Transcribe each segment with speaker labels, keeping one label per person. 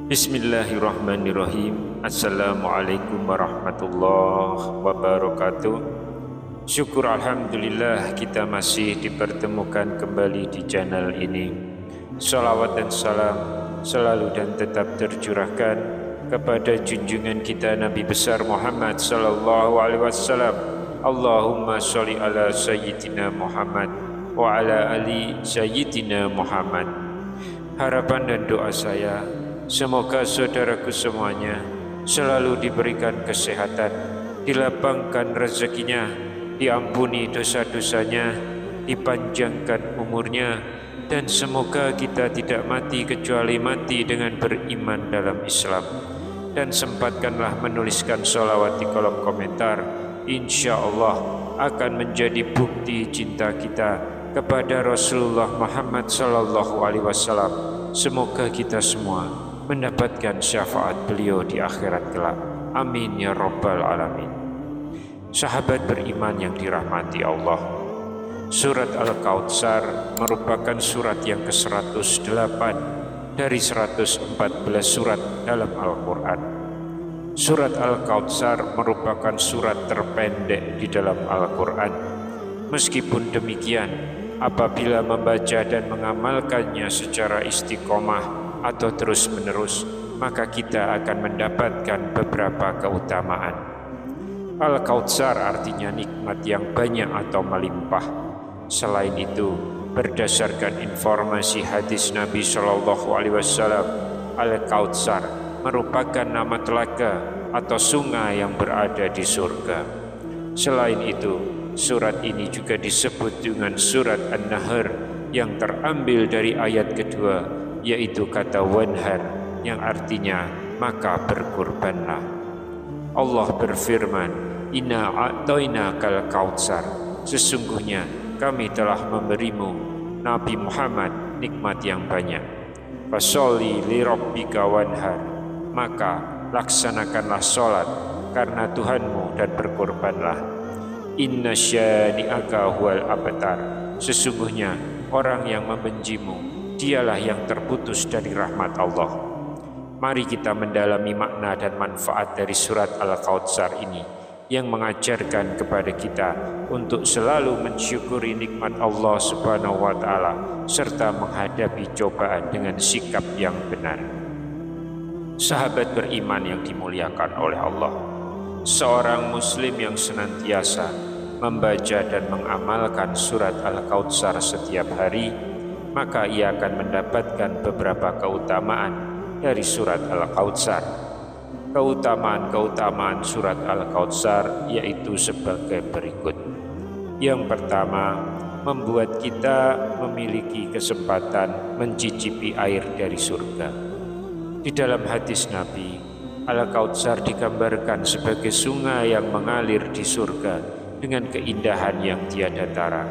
Speaker 1: Bismillahirrahmanirrahim. Assalamualaikum warahmatullahi wabarakatuh. Syukur alhamdulillah kita masih dipertemukan kembali di channel ini. Salawat dan salam selalu dan tetap tercurahkan kepada junjungan kita Nabi besar Muhammad sallallahu alaihi wasallam. Allahumma sholli ala sayyidina Muhammad wa ala ali sayyidina Muhammad. Harapan dan doa saya, semoga saudaraku semuanya selalu diberikan kesehatan, dilapangkan rezekinya, diampuni dosa-dosanya, dipanjangkan umurnya, dan semoga kita tidak mati kecuali mati dengan beriman dalam Islam. Dan sempatkanlah menuliskan sholawat di kolom komentar. Insya Allah akan menjadi bukti cinta kita kepada Rasulullah Muhammad sallallahu alaihi wasallam. Semoga kita semua mendapatkan syafaat beliau di akhirat kelak. Amin ya rabbal alamin. Sahabat beriman yang dirahmati Allah, surat Al-Kautsar merupakan surat yang ke-108 dari 114 surat dalam Al-Quran. Surat Al-Kautsar merupakan surat terpendek di dalam Al-Quran. Meskipun demikian, apabila membaca dan mengamalkannya secara istiqomah atau terus-menerus, maka kita akan mendapatkan beberapa keutamaan. Al-Kautsar artinya nikmat yang banyak atau melimpah. Selain itu, berdasarkan informasi hadis Nabi Shallallahu Alaihi Wasallam, Al-Kautsar merupakan nama telaga atau sungai yang berada di surga. Selain itu, surat ini juga disebut dengan surat An-Nahr yang terambil dari ayat kedua, yaitu kata wanhar yang artinya maka berkurbanlah. Allah berfirman, Inna a'tainakal kautsar, sesungguhnya kami telah memberimu Nabi Muhammad nikmat yang banyak. Fasholli li rabbika wanhar, maka laksanakanlah sholat karena Tuhanmu dan berkurbanlah. Inna syani'aka huwal abtar, sesungguhnya orang yang membencimu dialah yang terputus dari rahmat Allah. Mari kita mendalami makna dan manfaat dari surat Al-Kautsar ini yang mengajarkan kepada kita untuk selalu mensyukuri nikmat Allah Subhanahu wa taala serta menghadapi cobaan dengan sikap yang benar. Sahabat beriman yang dimuliakan oleh Allah, seorang muslim yang senantiasa membaca dan mengamalkan surat Al-Kautsar setiap hari, maka ia akan mendapatkan beberapa keutamaan dari surat Al-Kautsar. Keutamaan-keutamaan surat Al-Kautsar yaitu sebagai berikut. Yang pertama, membuat kita memiliki kesempatan mencicipi air dari surga. Di dalam hadis Nabi, Al-Kautsar digambarkan sebagai sungai yang mengalir di surga dengan keindahan yang tiada tara.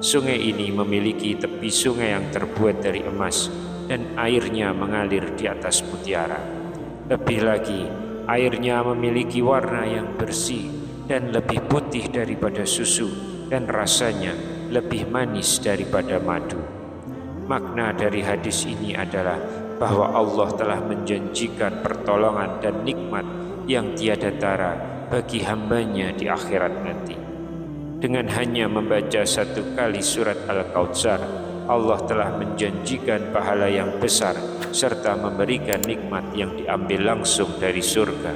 Speaker 1: Sungai ini memiliki tepi sungai yang terbuat dari emas dan airnya mengalir di atas mutiara. Lebih lagi, airnya memiliki warna yang bersih dan lebih putih daripada susu dan rasanya lebih manis daripada madu. Makna dari hadis ini adalah bahwa Allah telah menjanjikan pertolongan dan nikmat yang tiada tara bagi hambanya di akhirat nanti. Dengan hanya membaca satu kali surat Al-Kautsar, Allah telah menjanjikan pahala yang besar serta memberikan nikmat yang diambil langsung dari surga.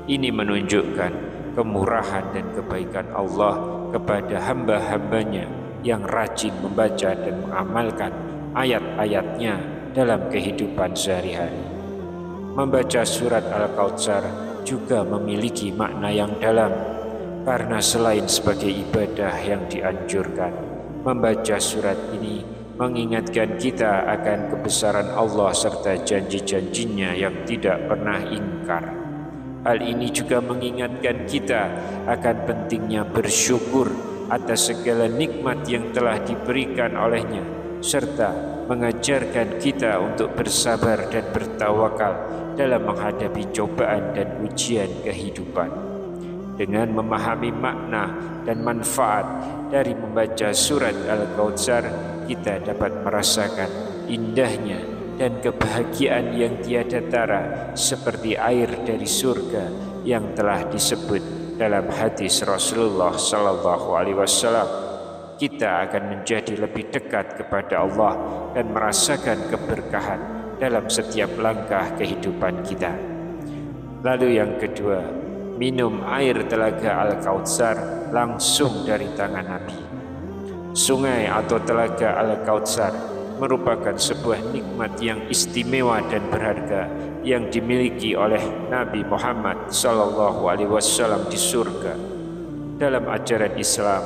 Speaker 1: Ini menunjukkan kemurahan dan kebaikan Allah kepada hamba-hambanya yang rajin membaca dan mengamalkan ayat-ayatnya dalam kehidupan sehari-hari. Membaca surat Al-Kautsar juga memiliki makna yang dalam, karena selain sebagai ibadah yang dianjurkan, membaca surat ini mengingatkan kita akan kebesaran Allah serta janji-janjinya yang tidak pernah ingkar. Hal ini juga mengingatkan kita akan pentingnya bersyukur atas segala nikmat yang telah diberikan olehnya serta mengajarkan kita untuk bersabar dan bertawakal dalam menghadapi cobaan dan ujian kehidupan. Dengan memahami makna dan manfaat dari membaca surat Al-Kautsar, kita dapat merasakan indahnya dan kebahagiaan yang tiada tara seperti air dari surga yang telah disebut dalam hadis Rasulullah sallallahu alaihi wasallam. Kita akan menjadi lebih dekat kepada Allah dan merasakan keberkahan dalam setiap langkah kehidupan kita. Lalu yang kedua, minum air telaga Al-Kautsar langsung dari tangan Nabi. Sungai atau telaga Al-Kautsar merupakan sebuah nikmat yang istimewa dan berharga yang dimiliki oleh Nabi Muhammad SAW di surga. Dalam ajaran Islam,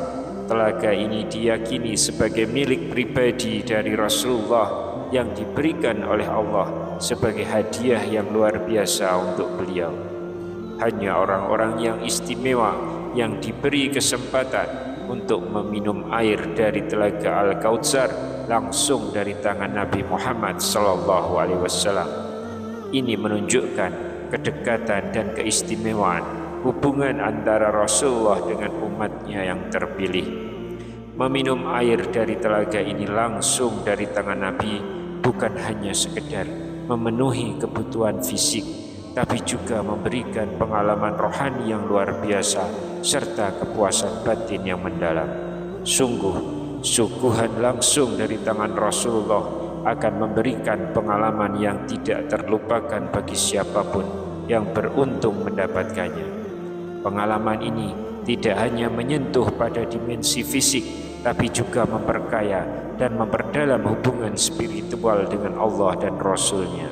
Speaker 1: telaga ini diyakini sebagai milik pribadi dari Rasulullah yang diberikan oleh Allah sebagai hadiah yang luar biasa untuk beliau. Hanya orang-orang yang istimewa yang diberi kesempatan untuk meminum air dari telaga Al-Kautsar langsung dari tangan Nabi Muhammad SAW. Ini menunjukkan kedekatan dan keistimewaan hubungan antara Rasulullah dengan umatnya yang terpilih. Meminum air dari telaga ini langsung dari tangan Nabi bukan hanya sekedar memenuhi kebutuhan fisik, tapi juga memberikan pengalaman rohani yang luar biasa serta kepuasan batin yang mendalam. Sungguh, suguhan langsung dari tangan Rasulullah akan memberikan pengalaman yang tidak terlupakan bagi siapapun yang beruntung mendapatkannya. Pengalaman ini tidak hanya menyentuh pada dimensi fisik, tapi juga memperkaya dan memperdalam hubungan spiritual dengan Allah dan Rasul-Nya.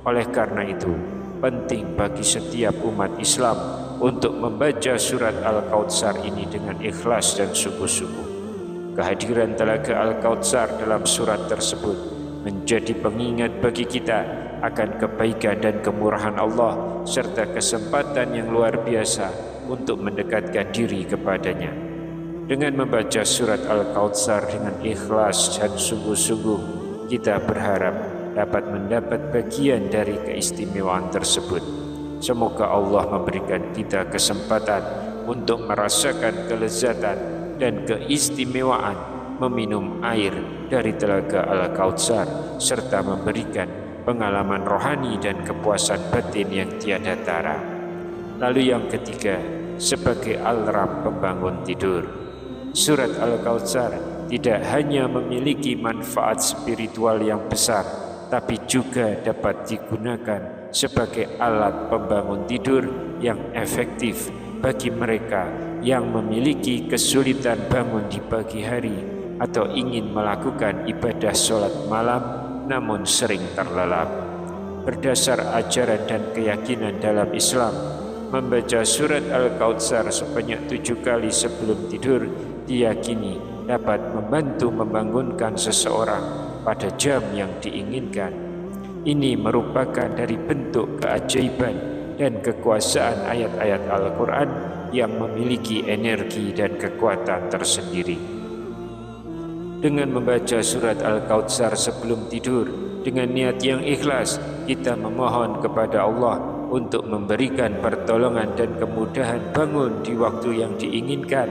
Speaker 1: Oleh karena itu, penting bagi setiap umat Islam untuk membaca surat Al-Kautsar ini dengan ikhlas dan sungguh-sungguh. Kehadiran telaga Al-Kautsar dalam surat tersebut menjadi pengingat bagi kita akan kebaikan dan kemurahan Allah serta kesempatan yang luar biasa untuk mendekatkan diri kepadanya. Dengan membaca surat Al-Kautsar dengan ikhlas dan sungguh-sungguh, kita berharap dapat mendapat bagian dari keistimewaan tersebut. Semoga Allah memberikan kita kesempatan untuk merasakan kelezatan dan keistimewaan meminum air dari telaga Al-Kautsar serta memberikan pengalaman rohani dan kepuasan batin yang tiada tara. Lalu yang ketiga, sebagai alarm pembangun tidur. Surat Al-Kautsar tidak hanya memiliki manfaat spiritual yang besar, tapi juga dapat digunakan sebagai alat pembangun tidur yang efektif bagi mereka yang memiliki kesulitan bangun di pagi hari atau ingin melakukan ibadah sholat malam namun sering terlelap. Berdasar ajaran dan keyakinan dalam Islam, membaca surat Al-Kautsar sebanyak 7 kali sebelum tidur diyakini dapat membantu membangunkan seseorang pada jam yang diinginkan. Ini merupakan dari bentuk keajaiban dan kekuasaan ayat-ayat Al-Quran yang memiliki energi dan kekuatan tersendiri. Dengan membaca surat Al-Kautsar sebelum tidur dengan niat yang ikhlas, kita memohon kepada Allah untuk memberikan pertolongan dan kemudahan bangun di waktu yang diinginkan.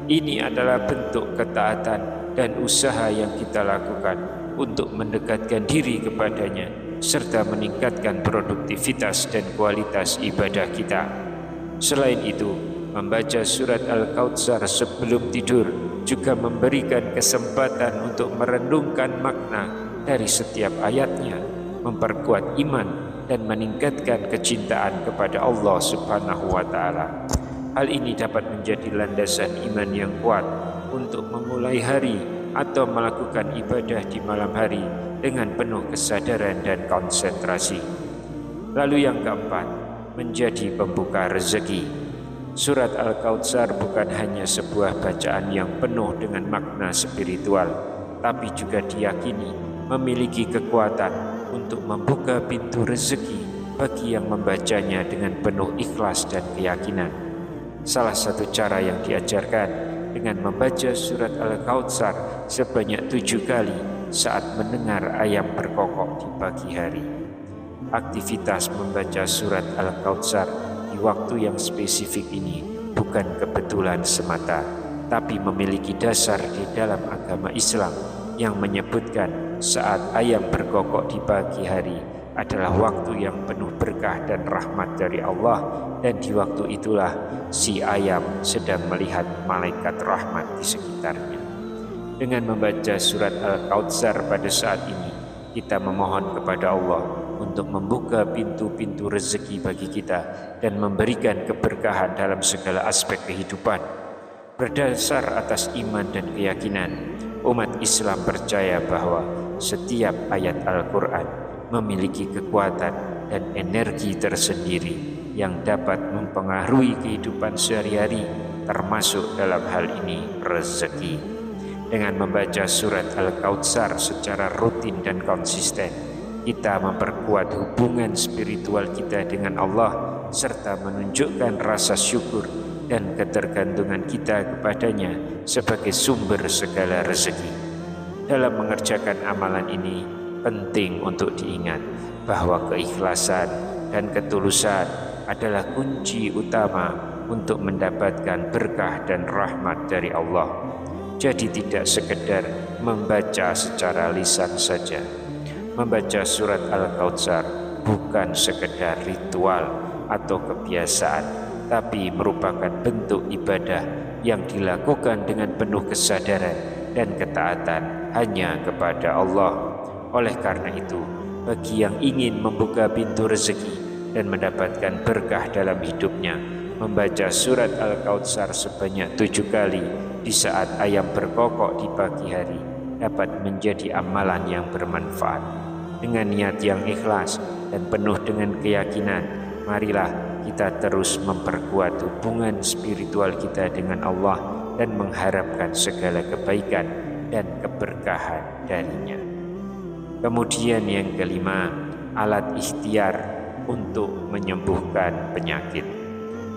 Speaker 1: Ini adalah bentuk ketaatan dan usaha yang kita lakukan untuk mendekatkan diri kepadanya serta meningkatkan produktivitas dan kualitas ibadah kita. Selain itu, membaca surat Al-Kautsar sebelum tidur juga memberikan kesempatan untuk merenungkan makna dari setiap ayatnya, memperkuat iman dan meningkatkan kecintaan kepada Allah Subhanahu wa taala. Hal ini dapat menjadi landasan iman yang kuat untuk memulai hari atau melakukan ibadah di malam hari dengan penuh kesadaran dan konsentrasi. Lalu yang keempat, menjadi pembuka rezeki. Surat Al-Kautsar bukan hanya sebuah bacaan yang penuh dengan makna spiritual, tapi juga diyakini memiliki kekuatan untuk membuka pintu rezeki bagi yang membacanya dengan penuh ikhlas dan keyakinan. Salah satu cara yang diajarkan dengan membaca surat Al-Kautsar sebanyak 7 kali saat mendengar ayam berkokok di pagi hari. Aktivitas membaca surat Al-Kautsar di waktu yang spesifik ini bukan kebetulan semata, tapi memiliki dasar di dalam agama Islam yang menyebutkan saat ayam berkokok di pagi hari adalah waktu yang penuh berkah dan rahmat dari Allah, dan di waktu itulah si ayam sedang melihat malaikat rahmat di sekitarnya. Dengan membaca surat Al-Kautsar pada saat ini, kita memohon kepada Allah untuk membuka pintu-pintu rezeki bagi kita dan memberikan keberkahan dalam segala aspek kehidupan. Berdasar atas iman dan keyakinan, umat Islam percaya bahwa setiap ayat Al-Quran memiliki kekuatan dan energi tersendiri yang dapat mempengaruhi kehidupan sehari-hari, termasuk dalam hal ini rezeki. Dengan membaca surat Al-Kautsar secara rutin dan konsisten, kita memperkuat hubungan spiritual kita dengan Allah serta menunjukkan rasa syukur dan ketergantungan kita kepadanya sebagai sumber segala rezeki. Dalam mengerjakan amalan ini, penting untuk diingat bahwa keikhlasan dan ketulusan adalah kunci utama untuk mendapatkan berkah dan rahmat dari Allah. Jadi tidak sekedar membaca secara lisan saja. Membaca surat Al-Kautsar bukan sekedar ritual atau kebiasaan, tapi merupakan bentuk ibadah yang dilakukan dengan penuh kesadaran dan ketaatan hanya kepada Allah. Oleh karena itu, bagi yang ingin membuka pintu rezeki dan mendapatkan berkah dalam hidupnya, membaca surat Al-Kautsar sebanyak 7 kali di saat ayam berkokok di pagi hari dapat menjadi amalan yang bermanfaat. Dengan niat yang ikhlas dan penuh dengan keyakinan, marilah kita terus memperkuat hubungan spiritual kita dengan Allah dan mengharapkan segala kebaikan dan keberkahan darinya. Kemudian yang kelima, alat ikhtiar untuk menyembuhkan penyakit.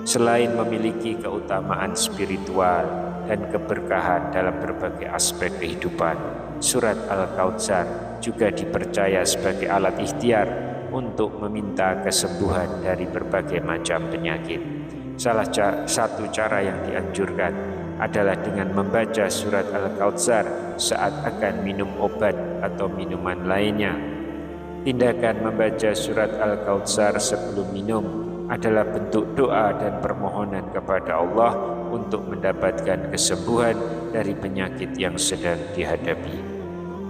Speaker 1: Selain memiliki keutamaan spiritual dan keberkahan dalam berbagai aspek kehidupan, surat Al-Kautsar juga dipercaya sebagai alat ikhtiar untuk meminta kesembuhan dari berbagai macam penyakit. Salah satu cara yang dianjurkan adalah dengan membaca surat Al-Kautsar saat akan minum obat atau minuman lainnya. Tindakan membaca surat Al-Kautsar sebelum minum adalah bentuk doa dan permohonan kepada Allah untuk mendapatkan kesembuhan dari penyakit yang sedang dihadapi.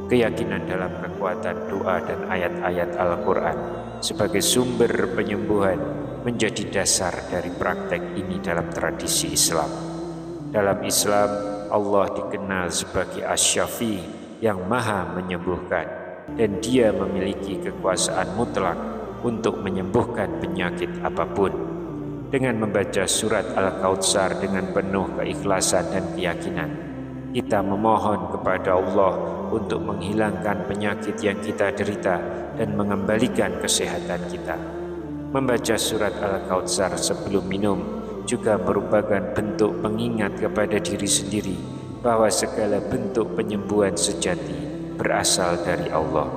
Speaker 1: Keyakinan dalam kekuatan doa dan ayat-ayat Al-Quran sebagai sumber penyembuhan menjadi dasar dari praktek ini dalam tradisi Islam. Dalam Islam, Allah dikenal sebagai Asy-Syafi yang maha menyembuhkan, dan Dia memiliki kekuasaan mutlak untuk menyembuhkan penyakit apapun. Dengan membaca surat Al-Kautsar dengan penuh keikhlasan dan keyakinan, kita memohon kepada Allah untuk menghilangkan penyakit yang kita derita dan mengembalikan kesehatan kita. Membaca surat Al-Kautsar sebelum minum juga merupakan bentuk pengingat kepada diri sendiri bahwa segala bentuk penyembuhan sejati berasal dari Allah.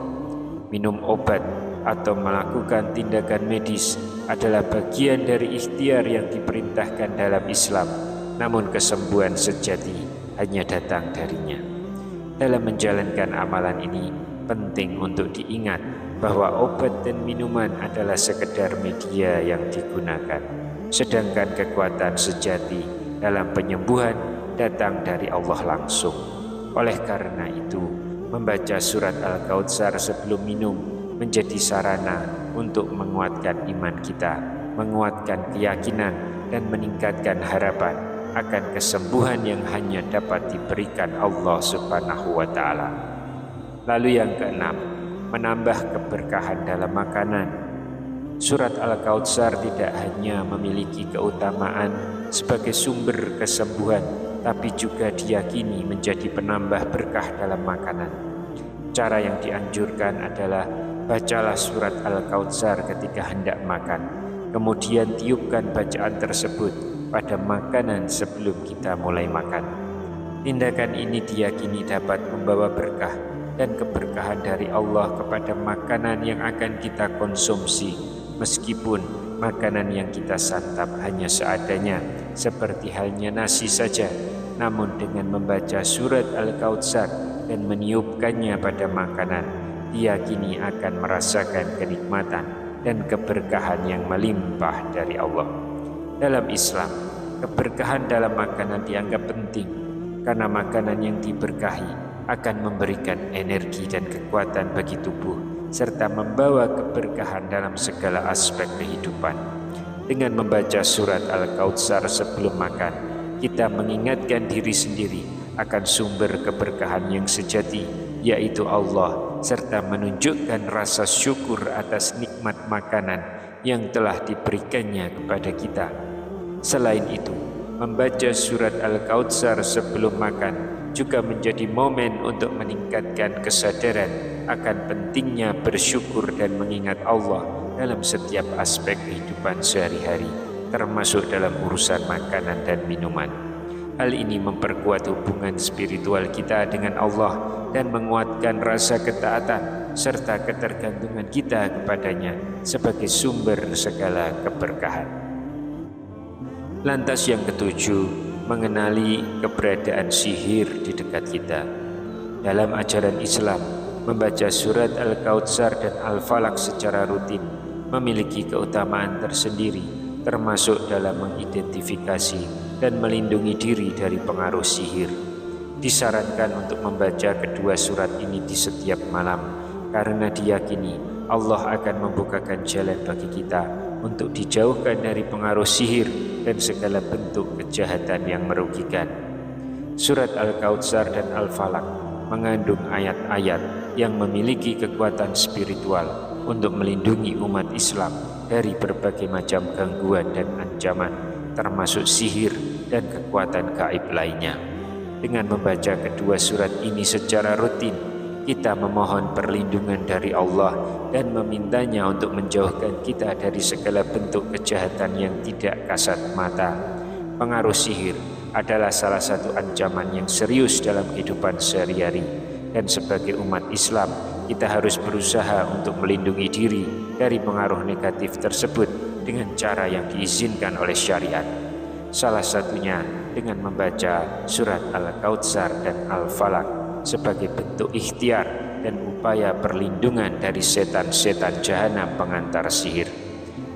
Speaker 1: Minum obat atau melakukan tindakan medis adalah bagian dari ikhtiar yang diperintahkan dalam Islam, namun kesembuhan sejati hanya datang darinya. Dalam menjalankan amalan ini, penting untuk diingat bahwa obat dan minuman adalah sekedar media yang digunakan, sedangkan kekuatan sejati dalam penyembuhan datang dari Allah langsung. Oleh karena itu, membaca surat Al-Kautsar sebelum minum menjadi sarana untuk menguatkan iman kita, menguatkan keyakinan, dan meningkatkan harapan akan kesembuhan yang hanya dapat diberikan Allah Subhanahu wa Ta'ala. Lalu yang keenam, menambah keberkahan dalam makanan. Surat Al-Kautsar tidak hanya memiliki keutamaan sebagai sumber kesembuhan, tapi juga diyakini menjadi penambah berkah dalam makanan. Cara yang dianjurkan adalah bacalah surat Al-Kautsar ketika hendak makan, kemudian tiupkan bacaan tersebut pada makanan sebelum kita mulai makan. Tindakan ini diyakini dapat membawa berkah dan keberkahan dari Allah kepada makanan yang akan kita konsumsi, meskipun makanan yang kita santap hanya seadanya, seperti halnya nasi saja. Namun dengan membaca surat Al-Kautsar dan meniupkannya pada makanan, diyakini akan merasakan kenikmatan dan keberkahan yang melimpah dari Allah. Dalam Islam, keberkahan dalam makanan dianggap penting karena makanan yang diberkahi akan memberikan energi dan kekuatan bagi tubuh serta membawa keberkahan dalam segala aspek kehidupan. Dengan membaca surat Al-Kautsar sebelum makan, kita mengingatkan diri sendiri akan sumber keberkahan yang sejati, yaitu Allah, serta menunjukkan rasa syukur atas nikmat makanan yang telah diberikannya kepada kita. Selain itu, membaca surat Al-Kautsar sebelum makan juga menjadi momen untuk meningkatkan kesadaran akan pentingnya bersyukur dan mengingat Allah dalam setiap aspek kehidupan sehari-hari, termasuk dalam urusan makanan dan minuman. Hal ini memperkuat hubungan spiritual kita dengan Allah dan menguatkan rasa ketaatan serta ketergantungan kita kepadanya sebagai sumber segala keberkahan. Lantas yang ketujuh, mengenali keberadaan sihir di dekat kita. Dalam ajaran Islam, membaca surat Al-Kautsar dan Al-Falaq secara rutin memiliki keutamaan tersendiri, termasuk dalam mengidentifikasi dan melindungi diri dari pengaruh sihir. Disarankan untuk membaca kedua surat ini di setiap malam, karena diyakini Allah akan membukakan jalan bagi kita untuk dijauhkan dari pengaruh sihir dan segala bentuk kejahatan yang merugikan. Surat Al-Kautsar dan Al-Falaq mengandung ayat-ayat yang memiliki kekuatan spiritual untuk melindungi umat Islam dari berbagai macam gangguan dan ancaman, termasuk sihir dan kekuatan gaib lainnya. Dengan membaca kedua surat ini secara rutin, kita memohon perlindungan dari Allah dan memintanya untuk menjauhkan kita dari segala bentuk kejahatan yang tidak kasat mata. Pengaruh sihir adalah salah satu ancaman yang serius dalam kehidupan sehari-hari, dan sebagai umat Islam, kita harus berusaha untuk melindungi diri dari pengaruh negatif tersebut dengan cara yang diizinkan oleh syariat. Salah satunya dengan membaca surat Al-Kautsar dan Al-Falaq sebagai bentuk ikhtiar dan upaya perlindungan dari setan-setan jahanam pengantar sihir.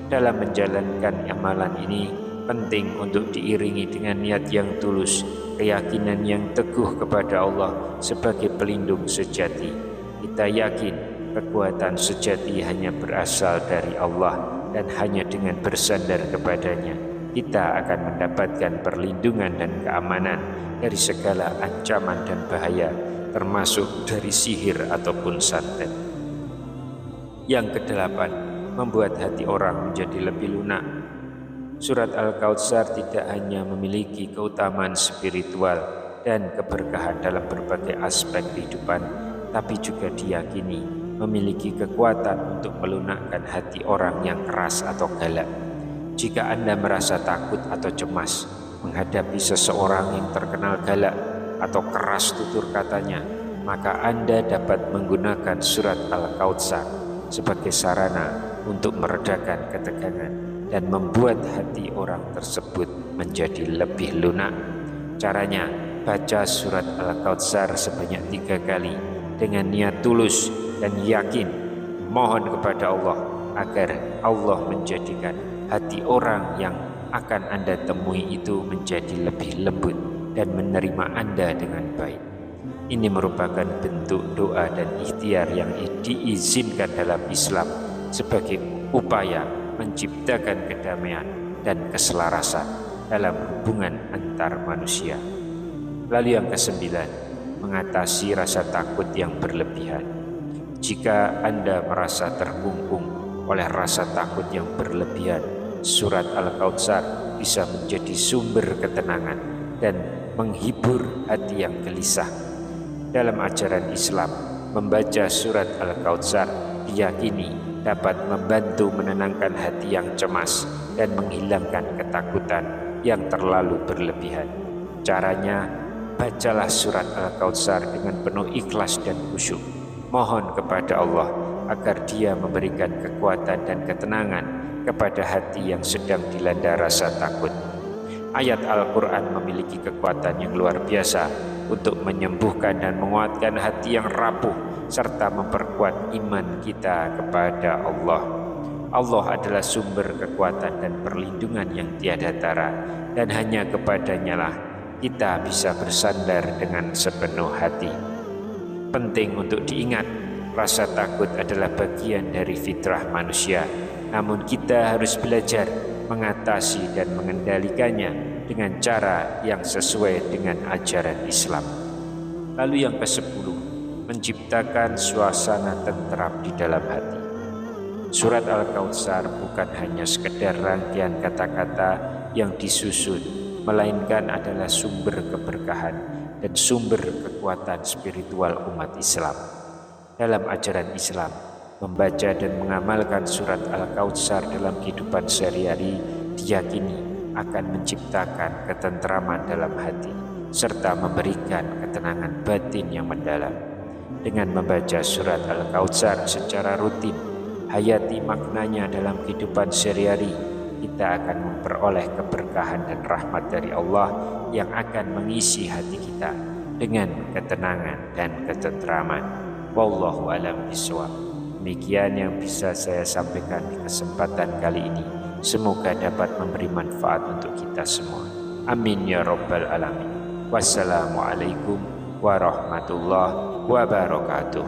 Speaker 1: Dalam menjalankan amalan ini penting untuk diiringi dengan niat yang tulus, keyakinan yang teguh kepada Allah sebagai pelindung sejati. Kita yakin kekuatan sejati hanya berasal dari Allah, dan hanya dengan bersandar kepadanya kita akan mendapatkan perlindungan dan keamanan dari segala ancaman dan bahaya, termasuk dari sihir ataupun santet. Yang kedelapan, membuat hati orang menjadi lebih lunak. Surat Al-Kautsar tidak hanya memiliki keutamaan spiritual dan keberkahan dalam berbagai aspek kehidupan, tapi juga diyakini memiliki kekuatan untuk melunakkan hati orang yang keras atau galak. Jika Anda merasa takut atau cemas menghadapi seseorang yang terkenal galak atau keras tutur katanya, maka Anda dapat menggunakan surat Al-Kautsar sebagai sarana untuk meredakan ketegangan dan membuat hati orang tersebut menjadi lebih lunak. Caranya, baca surat Al-Kautsar sebanyak 3 kali dengan niat tulus dan yakin, mohon kepada Allah agar Allah menjadikan hati orang yang akan Anda temui itu menjadi lebih lembut dan menerima Anda dengan baik. Ini merupakan bentuk doa dan ikhtiar yang diizinkan dalam Islam sebagai upaya menciptakan kedamaian dan keselarasan dalam hubungan antar manusia. Lalu yang kesembilan, mengatasi rasa takut yang berlebihan. Jika Anda merasa terkungkung oleh rasa takut yang berlebihan, surat Al-Kautsar bisa menjadi sumber ketenangan dan menghibur hati yang gelisah. Dalam ajaran Islam, membaca surat Al-Kautsar diyakini dapat membantu menenangkan hati yang cemas dan menghilangkan ketakutan yang terlalu berlebihan. Caranya, bacalah surat Al-Kautsar dengan penuh ikhlas dan khusyuk. Mohon kepada Allah agar Dia memberikan kekuatan dan ketenangan kepada hati yang sedang dilanda rasa takut. Ayat Al-Quran memiliki kekuatan yang luar biasa untuk menyembuhkan dan menguatkan hati yang rapuh serta memperkuat iman kita kepada Allah. Allah adalah sumber kekuatan dan perlindungan yang tiada tara, dan hanya kepadanya lah kita bisa bersandar dengan sepenuh hati. Penting untuk diingat, rasa takut adalah bagian dari fitrah manusia, namun kita harus belajar mengatasi dan mengendalikannya dengan cara yang sesuai dengan ajaran Islam. Lalu yang ke-10, menciptakan suasana tentram di dalam hati. Surat Al-Kautsar bukan hanya sekedar rangkaian kata-kata yang disusun, melainkan adalah sumber keberkahan dan sumber kekuatan spiritual umat Islam. Dalam ajaran Islam, membaca dan mengamalkan surat Al-Kautsar dalam kehidupan sehari-hari diyakini akan menciptakan ketentraman dalam hati serta memberikan ketenangan batin yang mendalam. Dengan membaca surat Al-Kautsar secara rutin, hayati maknanya dalam kehidupan sehari-hari, kita akan memperoleh keberkahan dan rahmat dari Allah yang akan mengisi hati kita dengan ketenangan dan ketentraman. Wallahu a'lam bishawab. Demikian yang bisa saya sampaikan di kesempatan kali ini. Semoga dapat memberi manfaat untuk kita semua. Amin ya rabbal alamin. Wassalamualaikum warahmatullahi wabarakatuh.